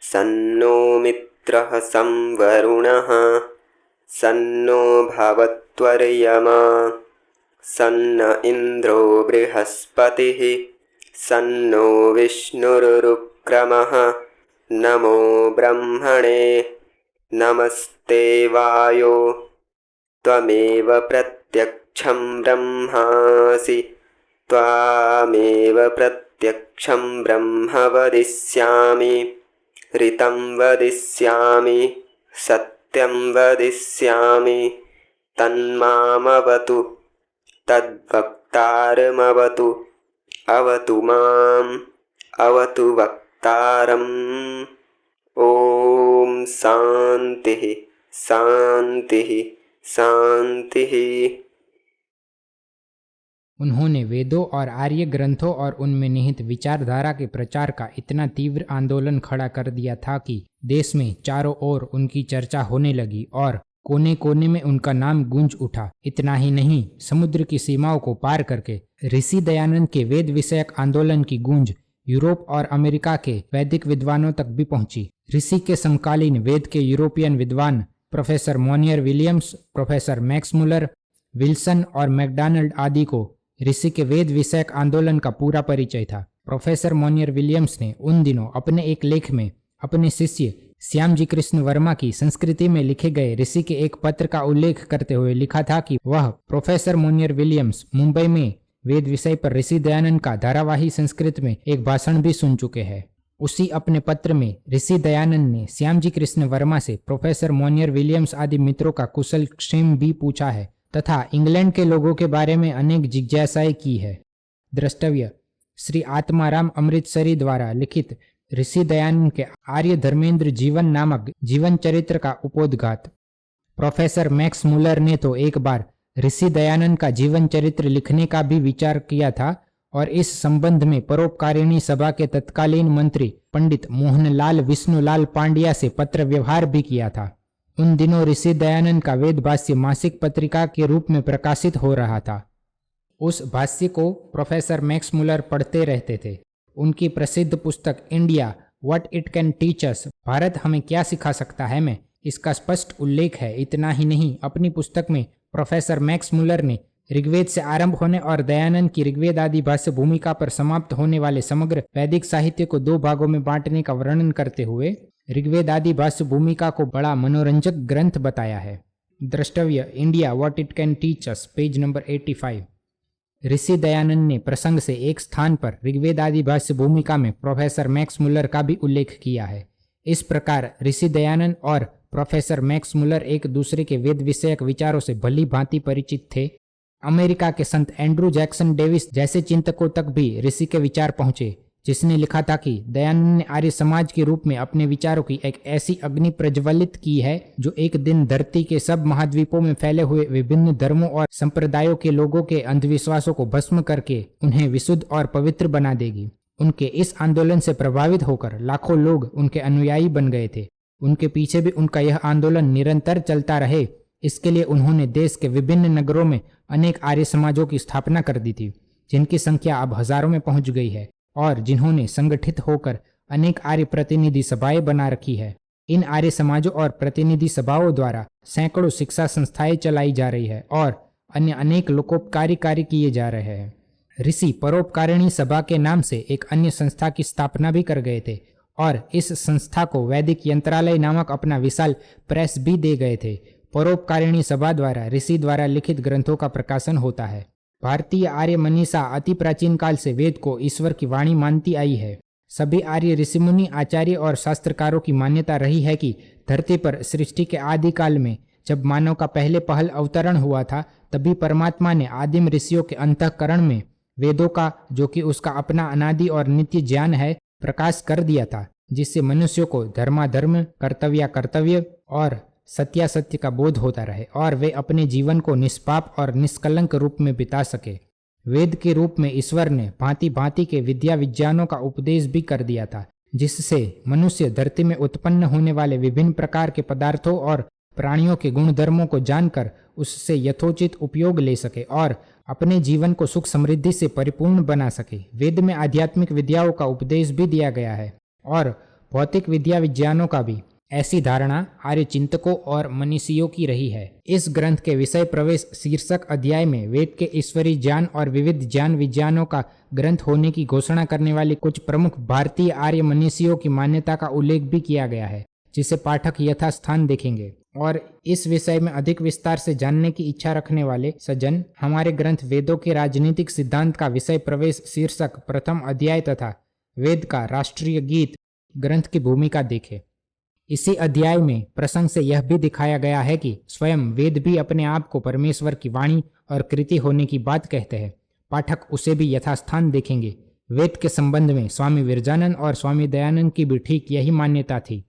सन्नो मित्रः संवरुणः सन्नो भवत्वर्यमा सन्न इन्द्रो बृहस्पतिः सन्नो विष्णुरुक्रमः नमो ब्रह्मणे नमस्ते वायो त्वमेव प्रत्यक्षं ब्रह्मासि त्वामेव प्रत्यक्षं ब्रह्म वदिष्यामि ऋतं वदिष्यामि सत्यं वदिष्यामि तन्मामवतु तद्वक्तारमवतु अवतु माम् अवतु वक्तारम्। ॐ शान्तिः शान्तिः शान्तिः। उन्होंने वेदों और आर्य ग्रंथों और उनमें निहित विचारधारा के प्रचार का इतना तीव्र आंदोलन खड़ा कर दिया था कि देश में चारों ओर उनकी चर्चा होने लगी और कोने कोने में उनका नाम गूंज उठा। इतना ही नहीं, समुद्र की सीमाओं को पार करके ऋषि दयानंद के वेद विषयक आंदोलन की गूंज यूरोप और अमेरिका के वैदिक विद्वानों तक भी पहुंची। ऋषि के समकालीन वेद के यूरोपियन विद्वान professor Monier Williams, professor Max Muller, Wilson और मैकडॉनल्ड आदि को ऋषि के वेद विषयक आंदोलन का पूरा परिचय था। प्रोफेसर मोनियर विलियम्स ने उन दिनों अपने एक लेख में अपने शिष्य श्यामजी कृष्ण वर्मा की संस्कृति में लिखे गए ऋषि के एक पत्र का उल्लेख करते हुए लिखा था कि वह प्रोफेसर मोनियर विलियम्स मुंबई में वेद विषय पर ऋषि दयानंद का धारावाही संस्कृत में एक भाषण भी सुन चुके हैं। उसी अपने पत्र में ऋषि दयानंद ने श्यामजी कृष्ण वर्मा से प्रोफेसर मोनियर विलियम्स आदि मित्रों का कुशल क्षेम भी पूछा है तथा इंग्लैंड के लोगों के बारे में अनेक जिज्ञासाएं की है। द्रष्टव्य श्री आत्माराम अमृतसरी द्वारा लिखित ऋषि दयानंद के आर्य धर्मेंद्र जीवन नामक जीवन चरित्र का उपोद्घात। प्रोफेसर मैक्स मुलर ने तो एक बार ऋषि दयानंद का जीवन चरित्र लिखने का भी विचार किया था और इस संबंध में परोपकारिणी सभा के तत्कालीन मंत्री पंडित मोहनलाल विष्णुलाल पांड्या से पत्र व्यवहार भी किया था। उन दिनों ऋषि दयानंद का वेद भाष्य मासिक पत्रिका के रूप में प्रकाशित हो रहा था। उस भाष्य को प्रोफेसर मैक्स मुलर पढ़ते रहते थे। उनकी प्रसिद्ध पुस्तक India what it can teach us, Bharat हमें क्या सिखा सकता है, में इसका स्पष्ट उल्लेख है। इतना ही नहीं, अपनी पुस्तक में प्रोफेसर मैक्स मुलर ने ऋग्वेद से आरंभ होने और दयानंद की ऋग्वेद आदि भाष्य भूमिका पर समाप्त होने वाले समग्र वैदिक साहित्य को दो भागों में बांटने का वर्णन करते हुए ऋग्वेद आदि भाष्य भूमिका को बड़ा मनोरंजक ग्रंथ बताया है। द्रष्टव्य India what it can teach us, page number 85। ऋषि दयानंद ने प्रसंग से एक स्थान पर ऋग्वेद आदि भाष्य भूमिका में प्रोफेसर मैक्स मुलर का भी उल्लेख किया है। इस प्रकार ऋषि दयानंद और प्रोफेसर मैक्स मुलर एक दूसरे के वेद विषयक विचारों से भली भांति परिचित थे। अमेरिका के संत एंड्रू जैक्सन डेविस जैसे चिंतकों तक भी ऋषि के विचार पहुंचे, जिसने लिखा था कि दयानंद ने आर्य समाज के रूप में अपने विचारों की एक ऐसी अग्नि प्रज्वलित की है जो एक दिन धरती के सब महाद्वीपों में फैले हुए विभिन्न धर्मों और संप्रदायों के लोगों के अंधविश्वासों को भस्म करके उन्हें विशुद्ध और पवित्र बना देगी। उनके इस आंदोलन से प्रभावित होकर लाखों लोग उनके अनुयायी बन गए थे। उनके पीछे भी उनका यह आंदोलन निरंतर चलता रहे, इसके लिए उन्होंने देश के विभिन्न नगरों में अनेक आर्य समाजों की स्थापना कर दी थी, जिनकी संख्या अब हजारों में पहुंच गई है और जिन्होंने संगठित होकर अनेक आर्य प्रतिनिधि सभाएं बना रखी है। इन आर्य समाजों और प्रतिनिधि सभाओं द्वारा सैकड़ों शिक्षा संस्थाएं चलाई जा रही है और अन्य अनेक लोकोपकारी कार्य किए जा रहे हैं। ऋषि परोपकारिणी सभा के नाम से एक अन्य संस्था की स्थापना भी कर गए थे और इस संस्था को वैदिक यंत्रालय नामक अपना विशाल प्रेस भी दे गए थे। परोपकारिणी सभा द्वारा ऋषि द्वारा लिखित ग्रंथों का प्रकाशन होता है। भारतीय आर्य मनीषा अति प्राचीन काल से वेद को ईश्वर की वाणी मानती आई है। सभी आर्य ऋषिमुनि, आचार्य और शास्त्रकारों की मान्यता रही है कि धरती पर सृष्टि के आदि काल में जब मानव का पहले पहल अवतरण हुआ था, तभी परमात्मा ने आदिम ऋषियों के अंतःकरण में वेदों का, जो कि उसका अपना अनादि और नित्य ज्ञान है, प्रकाश कर दिया था, जिससे मनुष्यों को धर्माधर्म, कर्तव्य और सत्यासत्य का बोध होता रहे और वे अपने जीवन को निष्पाप और निष्कलंक रूप में बिता सके। वेद के रूप में ईश्वर ने भांति भांति के विद्या विज्ञानों का उपदेश भी कर दिया था, जिससे मनुष्य धरती में उत्पन्न होने वाले विभिन्न प्रकार के पदार्थों और प्राणियों के गुणधर्मों को जानकर उससे यथोचित उपयोग ले सके और अपने जीवन को सुख समृद्धि से परिपूर्ण बना सके। वेद में आध्यात्मिक विद्याओं का उपदेश भी दिया गया है और भौतिक विद्या विज्ञानों का भी। ऐसी धारणा आर्य चिंतकों और मनीषियों की रही है। इस ग्रंथ के विषय प्रवेश शीर्षक अध्याय में वेद के ईश्वरीय ज्ञान और विविध ज्ञान विज्ञानों का ग्रंथ होने की घोषणा करने वाले कुछ प्रमुख भारतीय आर्य मनीषियों की मान्यता का उल्लेख भी किया गया है, जिसे पाठक यथास्थान देखेंगे। और इस विषय में अधिक विस्तार से जानने की इच्छा रखने वाले सज्जन हमारे ग्रंथ वेदों के राजनीतिक सिद्धांत का विषय प्रवेश शीर्षक प्रथम अध्याय तथा वेद का राष्ट्रीय गीत ग्रंथ की भूमिका देखें। इसी अध्याय में प्रसंग से यह भी दिखाया गया है कि स्वयं वेद भी अपने आप को परमेश्वर की वाणी और कृति होने की बात कहते हैं। पाठक उसे भी यथास्थान देखेंगे। वेद के संबंध में स्वामी विरजानंद और स्वामी दयानंद की भी ठीक यही मान्यता थी।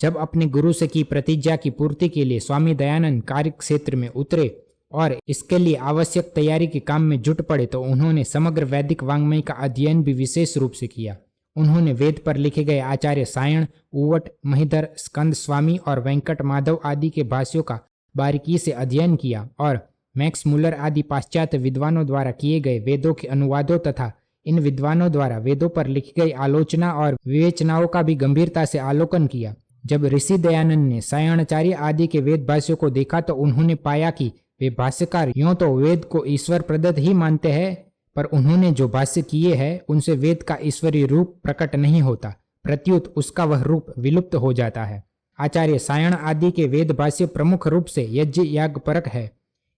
जब अपने गुरु से की प्रतिज्ञा की पूर्ति के लिए स्वामी दयानंद कार्य क्षेत्र में उतरे और इसके लिए आवश्यक तैयारी के काम में जुट पड़े, तो उन्होंने समग्र वैदिक वाङ्मय का अध्ययन भी विशेष रूप से किया। उन्होंने वेद पर लिखे गए आचार्य सायण, उवट, महिधर, स्कंद स्वामी और वेंकट माधव आदि के भाष्यों का बारीकी से अध्ययन किया और मैक्स मुलर आदि पाश्चात्य विद्वानों द्वारा किए गए वेदों के अनुवादों तथा इन विद्वानों द्वारा वेदों पर लिखी गई आलोचना और विवेचनाओं का भी गंभीरता से अवलोकन किया। जब ऋषि दयानंद ने सायणाचार्य आदि के वेद भाष्यों को देखा तो उन्होंने पाया कि वे भाष्यकार यूं तो वेद को ईश्वर प्रदत्त ही मानते हैं, पर उन्होंने जो भाष्य किए हैं उनसे वेद का ईश्वरीय रूप प्रकट नहीं होता, प्रत्युत उसका वह रूप विलुप्त हो जाता है। आचार्य सायण आदि के वेद भाष्य प्रमुख रूप से यज्ञ याग परक है।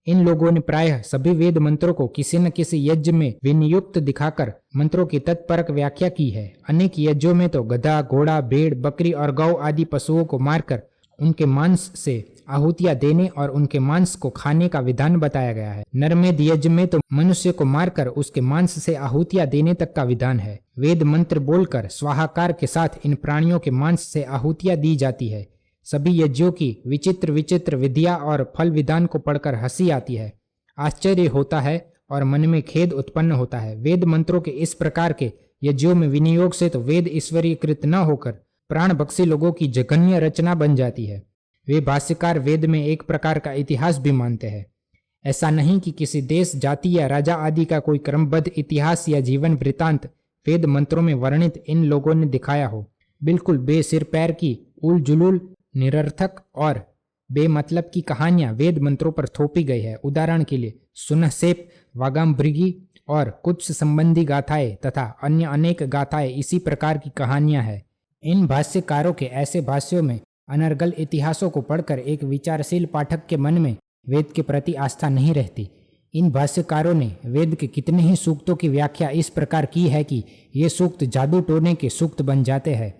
इन लोगों ने प्रायः सभी वेद मंत्रों को किसी न किसी यज्ञ में विनियुक्त दिखाकर मंत्रों की तत्परक व्याख्या की है। अनेक यज्ञों में तो गधा, घोड़ा, भेड़, बकरी और गौ आदि पशुओं को मारकर उनके मांस से आहुतियां देने और उनके मांस को खाने का विधान बताया गया है। नरमेध यज्ञ में तो मनुष्य को मारकर उसके मांस से आहुतियां देने तक का विधान है। वेद मंत्र बोलकर स्वाहाकार के साथ इन प्राणियों के मांस से आहुतियां दी जाती है। सभी यज्ञों की विचित्र विचित्र विधिया और फल विधान को पढ़कर हंसी आती है, आश्चर्य होता है और मन में खेद उत्पन्न होता है। वेद मंत्रों के इस प्रकार के यज्ञों में विनियोग से तो वेद ईश्वरीकृत न होकर प्राण बख्शी लोगों की जघन्य रचना बन जाती है। वे भाष्यकार वेद में एक प्रकार का इतिहास भी मानते हैं। ऐसा नहीं कि किसी देश, जाति या राजा आदि का कोई क्रमबद्ध इतिहास या जीवन वृतांत वेद मंत्रों में वर्णित इन लोगों ने दिखाया हो। बिल्कुल बेसिर पैर की उल जुलूल, निरर्थक और बेमतलब की कहानियां वेद मंत्रों पर थोपी गई है। उदाहरण के लिए सुनहसेप, वागाम्भृगि और कुछ संबंधी गाथाएं तथा अन्य अनेक गाथाएं इसी प्रकार की कहानियां हैं। इन भाष्यकारों के ऐसे भाष्यों में अनर्गल इतिहासों को पढ़कर एक विचारशील पाठक के मन में वेद के प्रति आस्था नहीं रहती। इन भाष्यकारों ने वेद के कितने ही सूक्तों की व्याख्या इस प्रकार की है कि ये सूक्त जादू टोने के सूक्त बन जाते हैं।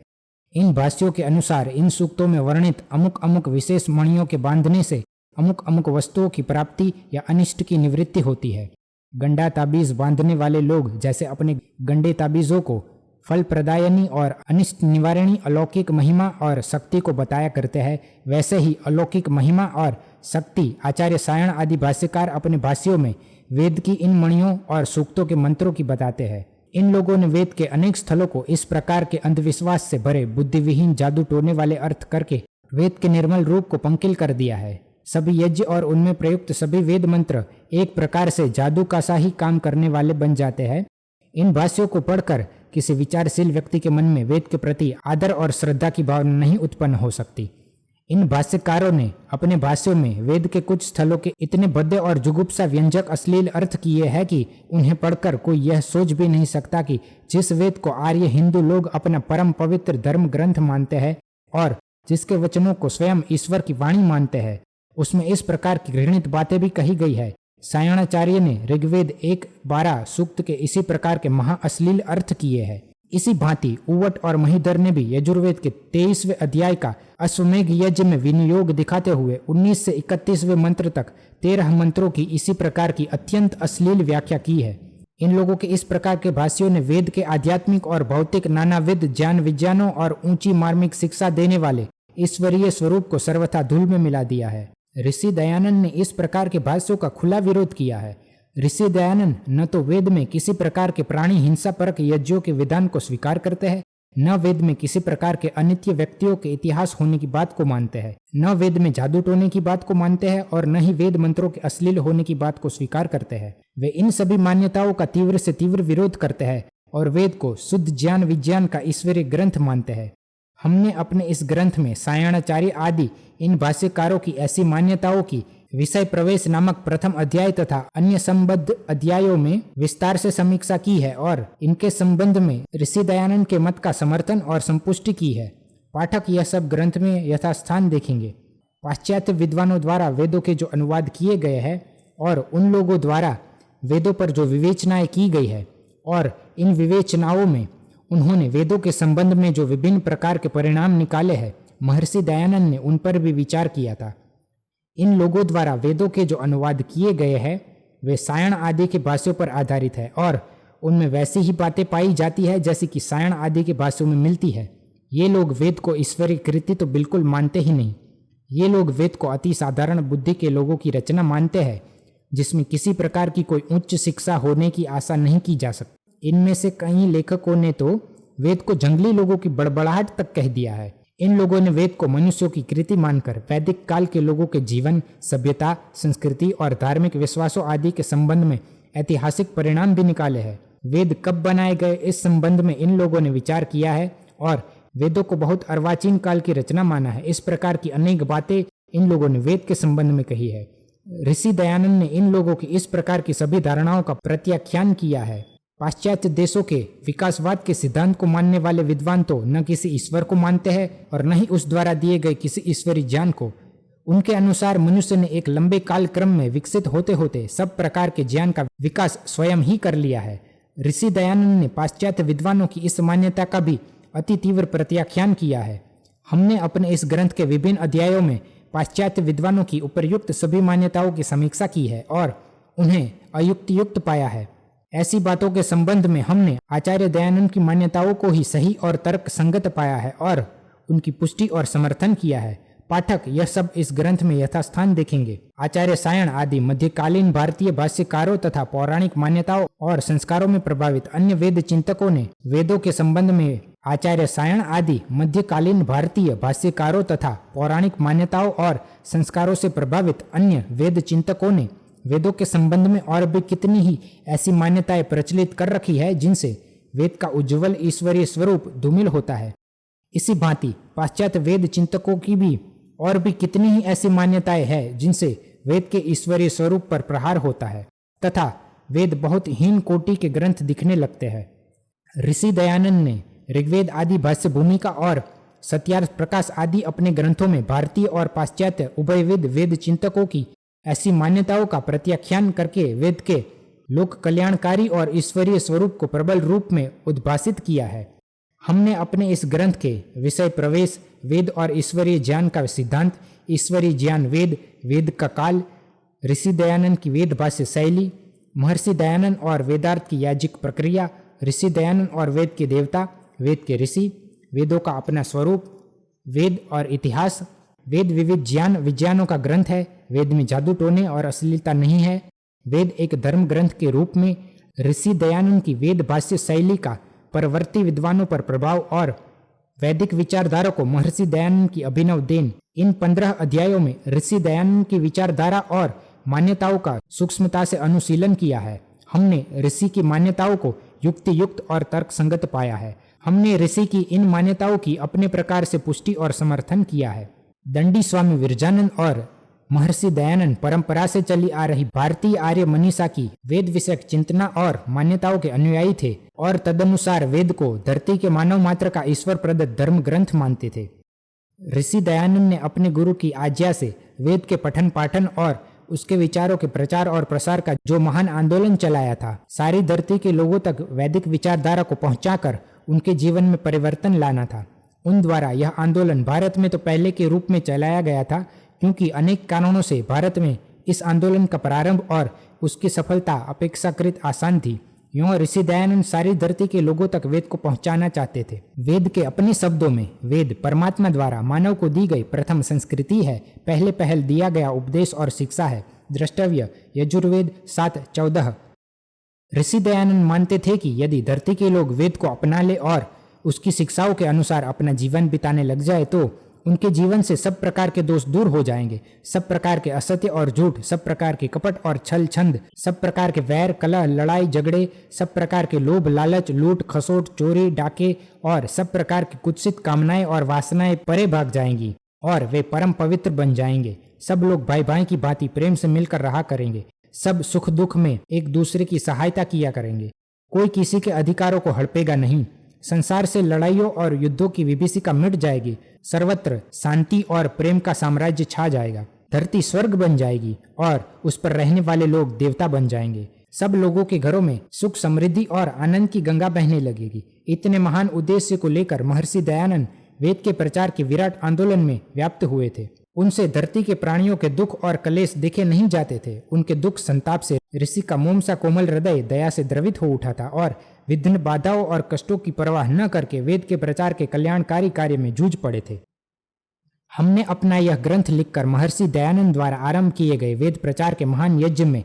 इन भाष्यों के अनुसार इन सूक्तों में वर्णित अमुक अमुक विशेष मणियों के बांधने से अमुक अमुक वस्तुओं की प्राप्ति या अनिष्ट की निवृत्ति होती है। गंडा ताबीज बांधने वाले लोग जैसे अपने गंडे ताबीजों को फल प्रदायनी और अनिष्ट निवारणी अलौकिक महिमा और शक्ति को बताया करते हैं, वैसे ही अलौकिक महिमा और शक्ति आचार्य सायण आदि भाष्यकार अपने भाष्यों में वेद की इन मणियों और सूक्तों के मंत्रों की बताते हैं। इन लोगों ने वेद के अनेक स्थलों को इस प्रकार के अंधविश्वास से भरे बुद्धिविहीन जादू टोने वाले अर्थ करके वेद के निर्मल रूप को पंकिल कर दिया है। सभी यज्ञ और उनमें प्रयुक्त सभी वेद मंत्र एक प्रकार से जादू का सा ही काम करने वाले बन जाते हैं। इन भाष्यों को पढ़कर किसी विचारशील व्यक्ति के मन में वेद के प्रति आदर और श्रद्धा की भावना नहीं उत्पन्न हो सकती। इन भाष्यकारों ने अपने भाष्यों में वेद के कुछ स्थलों के इतने भद्दे और जुगुप्सा व्यंजक अश्लील अर्थ किए हैं कि उन्हें पढ़कर कोई यह सोच भी नहीं सकता कि जिस वेद को आर्य हिंदू लोग अपना परम पवित्र धर्म ग्रंथ मानते हैं और जिसके वचनों को स्वयं ईश्वर की वाणी मानते हैं, उसमें इस प्रकार की घृणित बातें भी कही गई है। सायणाचार्य ने ऋग्वेद 1:12 सूक्त के इसी प्रकार के महा अश्लील अर्थ किए हैं। इसी भांति उवट और महिधर ने भी यजुर्वेद के 23वें अध्याय का अश्वमेघ यज्ञ में विनियोग दिखाते हुए 19 से 31वें मंत्र तक 13 मंत्रों की इसी प्रकार की अत्यंत अश्लील व्याख्या की है। इन लोगों के इस प्रकार के भाष्यों ने वेद के आध्यात्मिक और भौतिक नानाविध ज्ञान विज्ञानों और ऊंची मार्मिक शिक्षा देने वाले ईश्वरीय स्वरूप को सर्वथा धूल में मिला दिया है। ऋषि दयानंद ने इस प्रकार के भाष्यों का खुला विरोध किया है। ऋषि दयानंद न तो वेद में किसी प्रकार के प्राणी हिंसा परक यज्ञों के विधान को स्वीकार करते हैं, न वेद में किसी प्रकार के अनित्य व्यक्तियों के इतिहास होने की बात को मानते हैं, न वेद में जादू टोने की बात को मानते हैं और न ही वेद मंत्रों के अश्लील होने की बात को स्वीकार करते हैं। वे इन सभी मान्यताओं का तीव्र से तीव्र विरोध करते हैं और वेद को शुद्ध ज्ञान विज्ञान का ईश्वरीय ग्रंथ मानते हैं। हमने अपने इस ग्रंथ में सायणाचार्य आदि इन भाष्यकारों की ऐसी मान्यताओं की विषय प्रवेश नामक प्रथम अध्याय तथा अन्य संबद्ध अध्यायों में विस्तार से समीक्षा की है और इनके संबंध में ऋषि दयानंद के मत का समर्थन और संपुष्टि की है। पाठक यह सब ग्रंथ में यथास्थान देखेंगे। पाश्चात्य विद्वानों द्वारा वेदों के जो अनुवाद किए गए हैं और उन लोगों द्वारा वेदों पर जो विवेचनाएं की गई है और इन विवेचनाओं में उन्होंने वेदों के संबंध में जो विभिन्न प्रकार के परिणाम निकाले हैं, महर्षि दयानंद ने उन पर भी विचार किया था। इन लोगों द्वारा वेदों के जो अनुवाद किए गए हैं वे सायण आदि के भाष्यों पर आधारित है और उनमें वैसी ही बातें पाई जाती है जैसी कि सायण आदि के भाष्यों में मिलती है। ये लोग वेद को ईश्वरीय कृति तो बिल्कुल मानते ही नहीं। ये लोग वेद को अति साधारण बुद्धि के लोगों की रचना मानते हैं जिसमें किसी प्रकार की कोई उच्च शिक्षा होने की आशा नहीं की जा सकती। इनमें से कई लेखकों ने तो वेद को जंगली लोगों की बड़बड़ाहट तक कह दिया है। इन लोगों ने वेद को मनुष्यों की कृति मानकर वैदिक काल के लोगों के जीवन, सभ्यता, संस्कृति और धार्मिक विश्वासों आदि के संबंध में ऐतिहासिक परिणाम भी निकाले हैं। वेद कब बनाए गए इस संबंध में इन लोगों ने विचार किया है और वेदों को बहुत अर्वाचीन काल की रचना माना है। इस प्रकार की अनेक बातें इन लोगों ने वेद के संबंध में कही है। ऋषि दयानंद ने इन लोगों की इस प्रकार की सभी धारणाओं का प्रत्याख्यान किया है। पाश्चात्य देशों के विकासवाद के सिद्धांत को मानने वाले विद्वान तो न किसी ईश्वर को मानते हैं और न ही उस द्वारा दिए गए किसी ईश्वरीय ज्ञान को। उनके अनुसार मनुष्य ने एक लंबे काल क्रम में विकसित होते होते सब प्रकार के ज्ञान का विकास स्वयं ही कर लिया है। ऋषि दयानंद ने पाश्चात्य विद्वानों की इस मान्यता का भी अति तीव्र प्रत्याख्यान किया है। हमने अपने इस ग्रंथ के विभिन्न अध्यायों में पाश्चात्य विद्वानों की उपर्युक्त सभी मान्यताओं की समीक्षा की है और उन्हें अयुक्तियुक्त पाया है। ऐसी बातों के संबंध में हमने आचार्य दयानंद की मान्यताओं को ही सही और तर्क संगत पाया है और उनकी पुष्टि और समर्थन किया है। पाठक यह सब इस ग्रंथ में यथास्थान देखेंगे। आचार्य सायण आदि मध्यकालीन भारतीय भाष्यकारों तथा पौराणिक मान्यताओं और संस्कारों में प्रभावित अन्य वेद चिंतकों ने वेदों के संबंध में आचार्य सायण आदि मध्यकालीन भारतीय भाष्यकारों तथा पौराणिक मान्यताओं और संस्कारों से प्रभावित अन्य वेद चिंतकों ने वेदों के संबंध में और भी कितनी ही ऐसी मान्यताएं प्रचलित कर रखी है जिनसे वेद का उज्ज्वल ईश्वरीय स्वरूप धूमिल होता है। इसी भांति पाश्चात्य वेद चिंतकों की भी और भी कितनी ही ऐसी मान्यताएं हैं जिनसे वेद के ईश्वरीय स्वरूप पर प्रहार होता है तथा वेद बहुत हीन कोटि के ग्रंथ दिखने लगते हैं। ऋषि दयानंद ने ऋग्वेद आदि भाष्य भूमिका और सत्यार्थ प्रकाश आदि अपने ग्रंथों में भारतीय और पाश्चात्य उभयविद वेद चिंतकों की ऐसी मान्यताओं का प्रत्याख्यान करके वेद के लोक कल्याणकारी और ईश्वरीय स्वरूप को प्रबल रूप में उद्भासित किया है। हमने अपने इस ग्रंथ के विषय प्रवेश, वेद और ईश्वरीय ज्ञान का सिद्धांत, ईश्वरीय ज्ञान वेद, वेद का काल, ऋषि दयानंद की वेद भाष्य शैली, महर्षि दयानंद और वेदार्थ की याजिक प्रक्रिया, ऋषि दयानंद और वेद के देवता, वेद के ऋषि, वेदों का अपना स्वरूप, वेद और इतिहास, वेद विविध ज्ञान विज्ञानों का ग्रंथ है, वेद में जादू टोने और अश्लीलता नहीं है, वेद एक धर्म ग्रंथ के रूप में ऋषि दयानंद की वेद भाष्य शैली का परवर्ती विद्वानों पर प्रभाव और वैदिक विचारधारा को महर्षि दयानंद की अभिनव देन। इन 15 अध्यायों में ऋषि दयानंद की विचारधारा और मान्यताओं का सूक्ष्मता से अनुशीलन किया है। हमने ऋषि की मान्यताओं को युक्ति युक्त और तर्क संगत पाया है। हमने ऋषि की इन मान्यताओं की अपने प्रकार से पुष्टि और समर्थन किया है। दंडी स्वामी विरजानंद और महर्षि दयानंद परंपरा से चली आ रही भारतीय आर्य मनीषा की वेद विषयक चिंतना और मान्यताओं के अनुयायी थे और तदनुसार वेद को धरती के मानव मात्र का ईश्वर प्रदत्त धर्म ग्रंथ मानते थे। ऋषि दयानंद ने अपने गुरु की आज्ञा से वेद के पठन पाठन और उसके विचारों के प्रचार और प्रसार का जो महान आंदोलन चलाया था, सारी धरती के लोगों तक वैदिक विचारधारा को पहुंचाकर उनके जीवन में परिवर्तन लाना था। उन द्वारा यह आंदोलन भारत में तो पहले के रूप में चलाया गया था, क्योंकि अनेक कारणों से भारत में इस आंदोलन का प्रारंभ और उसकी सफलता अपेक्षाकृत आसान थी। यूं ऋषि दयानंद सारी धरती के लोगों तक वेद को पहुंचाना चाहते थे। वेद के अपने शब्दों में वेद परमात्मा द्वारा मानव को दी गई प्रथम संस्कृति है, पहले पहल दिया गया उपदेश और शिक्षा है। द्रष्टव्य यजुर्वेद 7:14। ऋषि दयानंद मानते थे कि यदि धरती के लोग वेद को अपना ले और उसकी शिक्षाओं के अनुसार अपना जीवन बिताने लग जाए तो उनके जीवन से सब प्रकार के दोष दूर हो जाएंगे। सब प्रकार के असत्य और झूठ, सब प्रकार के कपट और छल छंद, सब प्रकार के वैर कलह लड़ाई झगड़े, सब प्रकार के लोभ लालच लूट खसोट चोरी डाके और सब प्रकार की कुत्सित कामनाएं और वासनाएं परे भाग जाएंगी और वे परम पवित्र बन जाएंगे। सब लोग भाई भाई की भांति प्रेम से मिलकर रहा करेंगे। सब सुख दुख में एक दूसरे की सहायता किया करेंगे। कोई किसी के अधिकारों को हड़पेगा नहीं। संसार से लड़ाइयों और युद्धों की विभीषिका मिट जाएगी। सर्वत्र शांति और प्रेम का साम्राज्य छा जाएगा। धरती स्वर्ग बन जाएगी और उस पर रहने वाले लोग देवता बन जाएंगे। सब लोगों के घरों में सुख समृद्धि और आनंद की गंगा बहने लगेगी। इतने महान उद्देश्य को लेकर महर्षि दयानंद वेद के प्रचार के विराट आंदोलन में व्याप्त हुए थे। उनसे धरती के प्राणियों के दुख और कलेश देखे नहीं जाते थे। उनके दुख संताप से ऋषि का मोम सा कोमल हृदय दया से द्रवित हो उठा था और विघ्न बाधाओं और कष्टों की परवाह न करके वेद के प्रचार के कल्याणकारी कार्य में जूझ पड़े थे। हमने अपना यह ग्रंथ लिखकर महर्षि दयानंद द्वारा आरंभ किए गए वेद प्रचार के महान यज्ञ में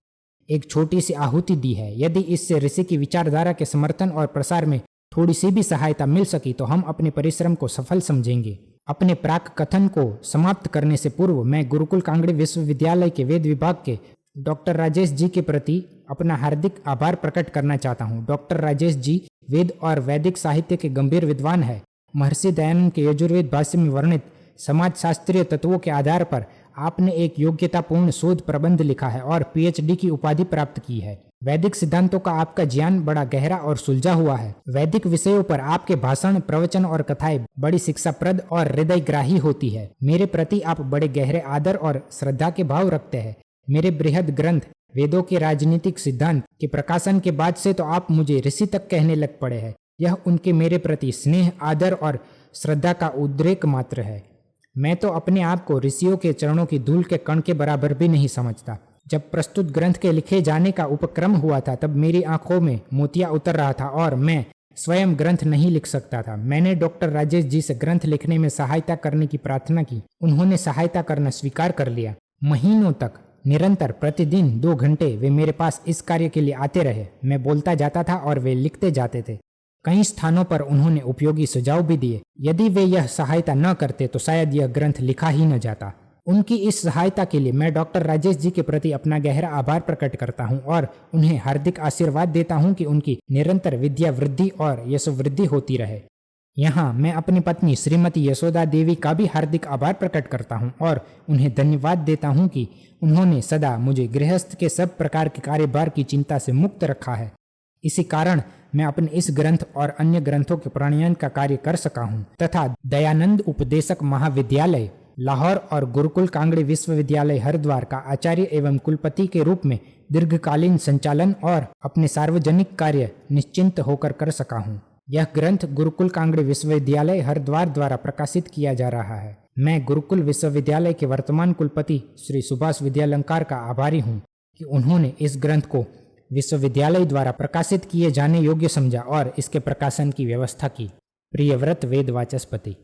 एक छोटी सी आहुति दी है। यदि इससे ऋषि की विचारधारा के समर्थन और प्रसार में थोड़ी सी भी सहायता मिल सकी तो हम अपने परिश्रम को सफल समझेंगे। अपने प्राक कथन को समाप्त करने से पूर्व मैं गुरुकुल कांगड़ी विश्वविद्यालय के वेद विभाग के डॉक्टर राजेश जी के प्रति अपना हार्दिक आभार प्रकट करना चाहता हूँ। डॉक्टर राजेश जी वेद और वैदिक साहित्य के गंभीर विद्वान है। महर्षि दयानंद के यजुर्वेद भाष्य में वर्णित समाज शास्त्रीय तत्वों के आधार पर आपने एक योग्यतापूर्ण शोध प्रबंध लिखा है और पीएचडी की उपाधि प्राप्त की है। वैदिक सिद्धांतों का आपका ज्ञान बड़ा गहरा और सुलझा हुआ है। वैदिक विषयों पर आपके भाषण प्रवचन और कथाएं बड़ी शिक्षाप्रद और हृदयग्राही होती है। मेरे प्रति आप बड़े गहरे आदर और श्रद्धा के भाव रखते हैं। मेरे बृहद ग्रंथ वेदों के राजनीतिक सिद्धांत के प्रकाशन के बाद से तो आप मुझे ऋषि तक कहने लग पड़े हैं। यह उनके मेरे प्रति स्नेह आदर और श्रद्धा का उद्रेक मात्र है। मैं तो अपने आप को ऋषियों के चरणों की धूल के कण के बराबर भी नहीं समझता। जब प्रस्तुत ग्रंथ के लिखे जाने का उपक्रम हुआ था तब मेरी आंखों में मोतिया उतर रहा था और मैं स्वयं ग्रंथ नहीं लिख सकता था। मैंने डॉक्टर राजेश जी से ग्रंथ लिखने में सहायता करने की प्रार्थना की। उन्होंने सहायता करना स्वीकार कर लिया। महीनों तक निरंतर प्रतिदिन 2 घंटे वे मेरे पास इस कार्य के लिए आते रहे। मैं बोलता जाता था और वे लिखते जाते थे। कई स्थानों पर उन्होंने उपयोगी सुझाव भी दिए। यदि वे यह सहायता न करते तो शायद यह ग्रंथ लिखा ही न जाता। उनकी इस सहायता के लिए मैं डॉक्टर राजेश जी के प्रति अपना गहरा आभार प्रकट करता हूं और उन्हें हार्दिक आशीर्वाद देता हूं कि उनकी निरंतर विद्या वृद्धि और यशोवृद्धि होती रहे। यहाँ मैं अपनी पत्नी श्रीमती यशोदा देवी का भी हार्दिक आभार प्रकट करता हूँ और उन्हें धन्यवाद देता हूँ कि उन्होंने सदा मुझे गृहस्थ के सब प्रकार के कार्यभार की चिंता से मुक्त रखा है। इसी कारण मैं अपने इस ग्रंथ और अन्य ग्रंथों के प्रणयन का कार्य कर सका हूँ तथा दयानंद उपदेशक महाविद्यालय लाहौर और गुरुकुल कांगड़ी विश्वविद्यालय हरिद्वार का आचार्य एवं कुलपति के रूप में दीर्घकालीन संचालन और अपने सार्वजनिक कार्य निश्चिंत होकर कर सका हूँ। यह ग्रंथ गुरुकुल कांगड़ी विश्वविद्यालय हरिद्वार द्वारा प्रकाशित किया जा रहा है। मैं गुरुकुल विश्वविद्यालय के वर्तमान कुलपति श्री सुभाष विद्यालंकार का आभारी हूँ कि उन्होंने इस ग्रंथ को विश्वविद्यालय द्वारा प्रकाशित किए जाने योग्य समझा और इसके प्रकाशन की व्यवस्था की। प्रियव्रत वेद वाचस्पति।